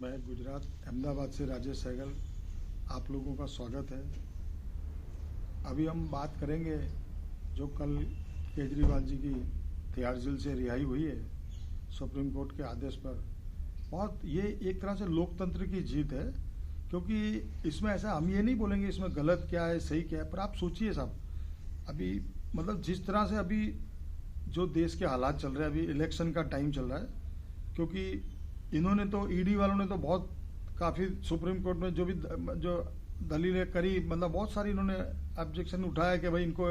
मैं गुजरात अहमदाबाद से राजेश सहगल, आप लोगों का स्वागत है। अभी हम बात करेंगे जो कल केजरीवाल जी की तिहाड़ जेल से रिहाई हुई है सुप्रीम कोर्ट के आदेश पर। बहुत ये एक तरह से लोकतंत्र की जीत है, क्योंकि इसमें ऐसा हम ये नहीं बोलेंगे इसमें गलत क्या है सही क्या है, पर आप सोचिए साहब, अभी मतलब जिस तरह से अभी जो देश के हालात चल रहे हैं, अभी इलेक्शन का टाइम चल रहा है, क्योंकि इन्होंने तो ईडी वालों ने तो बहुत काफ़ी सुप्रीम कोर्ट में जो दलीलें करी, मतलब बहुत सारी इन्होंने ऑब्जेक्शन उठाया कि भाई इनको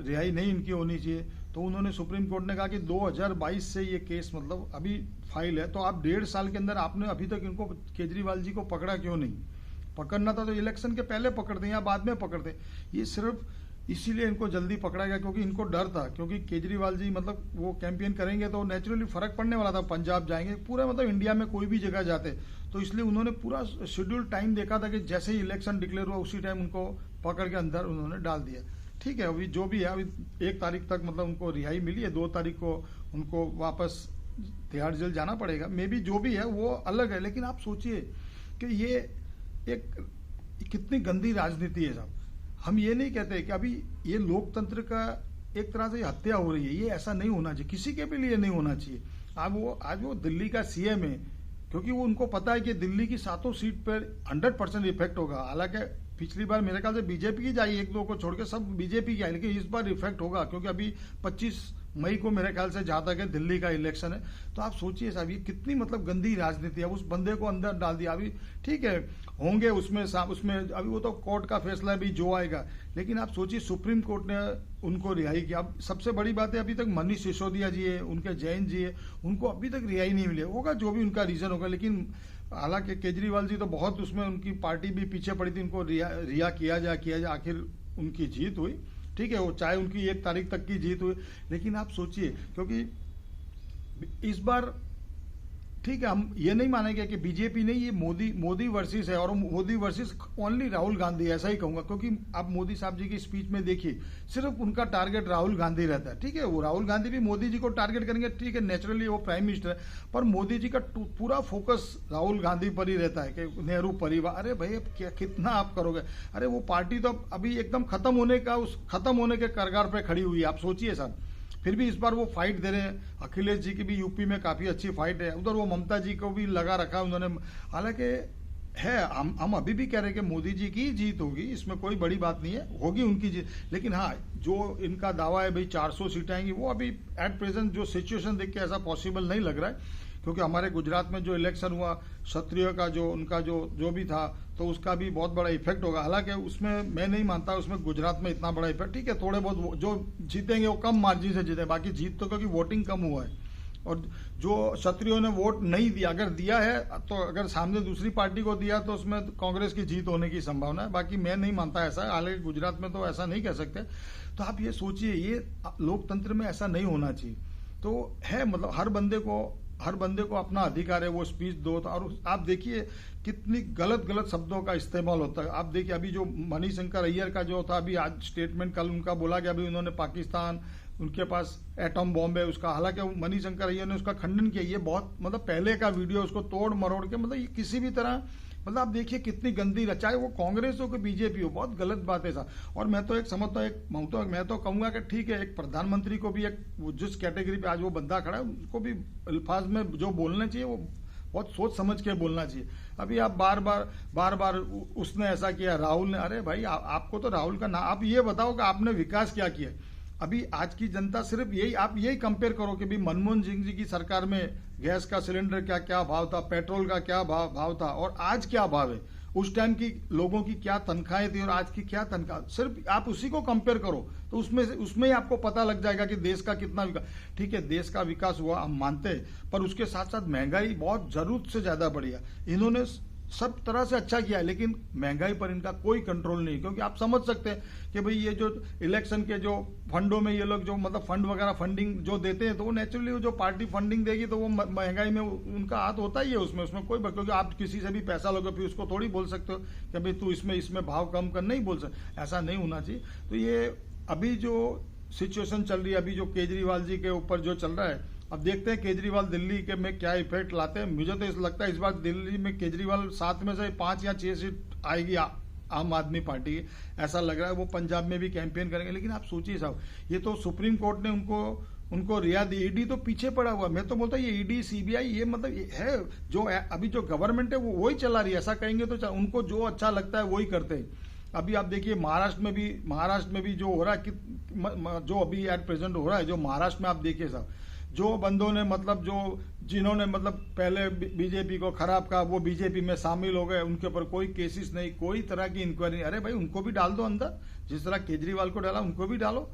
रिहाई नहीं इनकी होनी चाहिए। तो उन्होंने सुप्रीम कोर्ट ने कहा कि 2022 से ये केस मतलब अभी फाइल है, तो आप 1.5 साल के अंदर आपने अभी तक इनको केजरीवाल जी को पकड़ा क्यों नहीं? पकड़ना था तो इलेक्शन के पहले पकड़ते या बाद में पकड़ते। ये सिर्फ इसीलिए इनको जल्दी पकड़ा गया क्योंकि इनको डर था, क्योंकि केजरीवाल जी मतलब वो कैंपेन करेंगे तो नेचुरली फर्क पड़ने वाला था। पंजाब जाएंगे, पूरा मतलब इंडिया में कोई भी जगह जाते, तो इसलिए उन्होंने पूरा शेड्यूल टाइम देखा था कि जैसे ही इलेक्शन डिक्लेयर हुआ उसी टाइम उनको पकड़ के अंदर उन्होंने डाल दिया। ठीक है, अभी जो भी है, अभी 1 तारीख तक मतलब उनको रिहाई मिली है, 2 तारीख को उनको वापस तिहाड़ जेल जाना पड़ेगा। मे बी जो भी है वो अलग है, लेकिन आप सोचिए कि ये एक कितनी गंदी राजनीति है साहब। हम ये नहीं कहते कि अभी ये लोकतंत्र का एक तरह से हत्या हो रही है, ये ऐसा नहीं होना चाहिए, किसी के भी लिए नहीं होना चाहिए। आज वो दिल्ली का सीएम है, क्योंकि वो उनको पता है कि दिल्ली की 7 सीट पर 100% इफेक्ट होगा। हालांकि पिछली बार मेरे ख्याल से बीजेपी की जाई, 1-2 को छोड़ के सब बीजेपी की आई, लेकिन इस बार इफेक्ट होगा क्योंकि अभी 25 मई को मेरे ख्याल से जहां तक है दिल्ली का इलेक्शन है। तो आप सोचिए साहब, ये कितनी मतलब गंदी राजनीति है। उस बंदे को अंदर डाल दिया। अभी ठीक है होंगे उसमें अभी वो तो कोर्ट का फैसला भी जो आएगा, लेकिन आप सोचिए सुप्रीम कोर्ट ने उनको रिहाई किया। अब सबसे बड़ी बात है, अभी तक मनीष सिसोदिया जी है, उनके जैन जी है, उनको अभी तक रिहाई नहीं मिली होगा, जो भी उनका रीजन होगा। लेकिन हालांकि केजरीवाल जी तो बहुत उसमें उनकी पार्टी भी पीछे पड़ी थी, उनको रिहा किया जाए, आखिर उनकी जीत हुई। ठीक है, वो चाहे उनकी 1 तारीख तक की जीत हुई, लेकिन आप सोचिए, क्योंकि इस बार ठीक है हम ये नहीं मानेंगे कि बीजेपी नहीं, ये मोदी वर्सेस है, और मोदी वर्सेस ओनली राहुल गांधी, ऐसा ही कहूंगा। क्योंकि आप मोदी साहब जी की स्पीच में देखिए, सिर्फ उनका टारगेट राहुल गांधी रहता है। ठीक है, वो राहुल गांधी भी मोदी जी को टारगेट करेंगे, ठीक है, नेचुरली वो प्राइम मिनिस्टर है, पर मोदी जी का पूरा फोकस राहुल गांधी पर ही रहता है कि नेहरू परिवार। अरे भाई क्या कितना आप करोगे? अरे वो पार्टी तो अभी एकदम खत्म होने के कगार पर खड़ी हुई है। आप सोचिए साहब, फिर भी इस बार वो फाइट दे रहे हैं। अखिलेश जी की भी यूपी में काफी अच्छी फाइट है, उधर वो ममता जी को भी लगा रखा है उन्होंने। हालांकि है, हम अभी भी कह रहे हैं कि मोदी जी की जीत होगी, इसमें कोई बड़ी बात नहीं है, होगी उनकी जीत। लेकिन हाँ, जो इनका दावा है भाई 400 सीटें आएंगी, वो अभी एट प्रेजेंट जो सिचुएशन देख के ऐसा पॉसिबल नहीं लग रहा है। क्योंकि हमारे गुजरात में जो इलेक्शन हुआ, क्षत्रिय का जो उनका जो भी था, तो उसका भी बहुत बड़ा इफेक्ट होगा। हालांकि उसमें मैं नहीं मानता उसमें गुजरात में इतना बड़ा इफेक्ट। ठीक है, थोड़े बहुत जो जीतेंगे वो कम मार्जिन से जीते, बाकी जीत तो क्योंकि वोटिंग कम हुआ है। और जो क्षत्रियों ने वोट नहीं दिया, अगर दिया है तो अगर सामने दूसरी पार्टी को दिया तो उसमें कांग्रेस की जीत होने की संभावना है। बाकी मैं नहीं मानता ऐसा, हालांकि गुजरात में तो ऐसा नहीं कह सकते। तो आप ये सोचिए, ये लोकतंत्र में ऐसा नहीं होना चाहिए। तो है मतलब हर बंदे को अपना अधिकार है, वो स्पीच दो। और आप देखिए कितनी गलत शब्दों का इस्तेमाल होता है। आप देखिए अभी जो मणिशंकर अय्यर का जो था, अभी आज स्टेटमेंट कल उनका बोला गया, अभी उन्होंने पाकिस्तान, उनके पास एटम बॉम्ब है उसका, हालांकि मणिशंकर अय्यर ने उसका खंडन किया। ये बहुत मतलब पहले का वीडियो, उसको तोड़ मरोड़ के मतलब ये किसी भी तरह मतलब आप देखिए कितनी गंदी, चाहे वो कांग्रेस हो कि बीजेपी हो, बहुत गलत बात है साहब। और मैं तो एक समझता हूँ, मैं तो कहूंगा कि ठीक है, एक प्रधानमंत्री को भी एक जिस कैटेगरी पे आज वो बंदा खड़ा है उनको भी अल्फाज में जो बोलना चाहिए वो बहुत सोच समझ के बोलना चाहिए। अभी आप बार बार उसने ऐसा किया, राहुल ने, अरे भाई आपको तो राहुल का नाम, आप ये बताओ कि आपने विकास क्या किया। अभी आज की जनता सिर्फ आप यही कंपेयर करो कि भी मनमोहन सिंह जी की सरकार में गैस का सिलेंडर क्या भाव था, पेट्रोल का क्या भाव था, और आज क्या भाव है। उस टाइम की लोगों की क्या तनख्वाहें थी और आज की क्या तनख्वाह, सिर्फ आप उसी को कंपेयर करो तो उसमें ही आपको पता लग जाएगा कि देश का कितना विकास। ठीक है, देश का विकास हुआ हम मानते हैं, पर उसके साथ साथ महंगाई बहुत जरूरत से ज्यादा बढ़ी है। इन्होंने सब तरह से अच्छा किया है, लेकिन महंगाई पर इनका कोई कंट्रोल नहीं। क्योंकि आप समझ सकते हैं कि भाई ये जो इलेक्शन के जो फंडों में ये लोग जो मतलब फंड वगैरह फंडिंग जो देते हैं, तो वो नेचुरली जो पार्टी फंडिंग देगी तो वो महंगाई में उनका हाथ होता ही है उसमें कोई, क्योंकि आप किसी से भी पैसा लोगे फिर उसको थोड़ी बोल सकते हो कि भाई तू इसमें भाव कम कर, नहीं बोल सकते, ऐसा नहीं होना चाहिए। तो ये अभी जो सिचुएशन चल रही है, अभी जो केजरीवाल जी के ऊपर जो चल रहा है, अब देखते हैं केजरीवाल दिल्ली के में क्या इफेक्ट लाते हैं। मुझे तो लगता है इस बार दिल्ली में केजरीवाल 7 में से 5 या 6 सीट आएगी आम आदमी पार्टी की, ऐसा लग रहा है। वो पंजाब में भी कैंपेन करेंगे। लेकिन आप सोचिए साहब, ये तो सुप्रीम कोर्ट ने उनको रिहा दी, ईडी तो पीछे पड़ा हुआ। मैं तो बोलता हूँ ये ईडी सीबीआई ये मतलब ये है जो अभी जो गवर्नमेंट है वो वही चला रही है। ऐसा कहेंगे तो उनको जो अच्छा लगता है वही करते हैं। अभी आप देखिए महाराष्ट्र में भी जो हो रहा है कि जो अभी एट प्रेजेंट हो रहा है, जो महाराष्ट्र में आप देखिए साहब, जो बंदों ने मतलब जिन्होंने मतलब पहले बीजेपी को खराब कहा वो बीजेपी में शामिल हो गए, उनके ऊपर कोई केसेस नहीं, कोई तरह की इंक्वायरी नहीं। अरे भाई उनको भी डाल दो अंदर, जिस तरह केजरीवाल को डाला उनको भी डालो।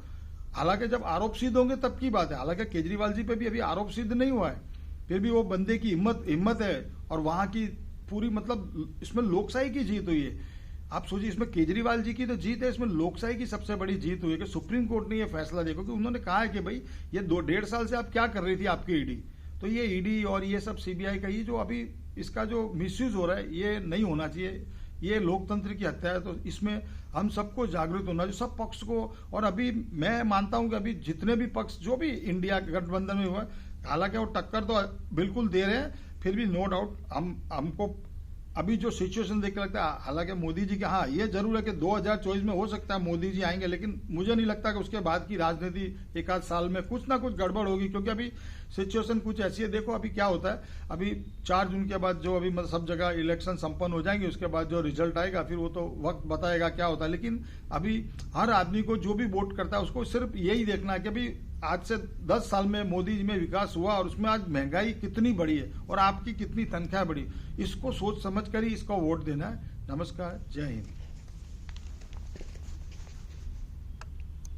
हालांकि जब आरोप सिद्ध होंगे तब की बात है। हालांकि केजरीवाल जी पे भी अभी आरोप सिद्ध नहीं हुआ है, फिर भी वो बंदे की हिम्मत है और वहां की पूरी मतलब इसमें लोकशाही की जीत हुई है। आप सोचिए इसमें केजरीवाल जी की तो जीत है, इसमें लोकशाही की सबसे बड़ी जीत हुई है कि सुप्रीम कोर्ट ने ये फैसला देखो कि उन्होंने कहा है कि भाई ये 2-1.5 साल से आप क्या कर रही थी आपकी ईडी। तो ये ईडी और ये सब सीबीआई का ये जो अभी इसका जो मिसयूज हो रहा है ये नहीं होना चाहिए। ये लोकतंत्र की हत्या है। तो इसमें हम सबको जागरूक होना चाहिए, सब पक्ष को। और अभी मैं मानता हूं कि अभी जितने भी पक्ष जो भी इंडिया गठबंधन में हुआ, हालांकि वो टक्कर तो बिल्कुल दे रहे हैं, फिर भी नो डाउट हमको अभी जो सिचुएशन देख के लगता है, हालांकि मोदी जी के हाँ ये जरूर है कि 2024 में हो सकता है मोदी जी आएंगे, लेकिन मुझे नहीं लगता कि उसके बाद की राजनीति 1 आध साल में कुछ ना कुछ गड़बड़ होगी। क्योंकि अभी सिचुएशन कुछ ऐसी है। देखो अभी क्या होता है, अभी 4 जून के बाद जो अभी सब जगह इलेक्शन संपन्न हो जाएंगे, उसके बाद जो रिजल्ट आएगा फिर वो तो वक्त बताएगा क्या होता है। लेकिन अभी हर आदमी को जो भी वोट करता है उसको सिर्फ यही देखना है कि अभी आज से 10 साल में मोदी जी में विकास हुआ और उसमें आज महंगाई कितनी बढ़ी है और आपकी कितनी तनख्वाह बढ़ी, इसको सोच समझ कर ही इसको वोट देना है। नमस्कार, जय हिंद।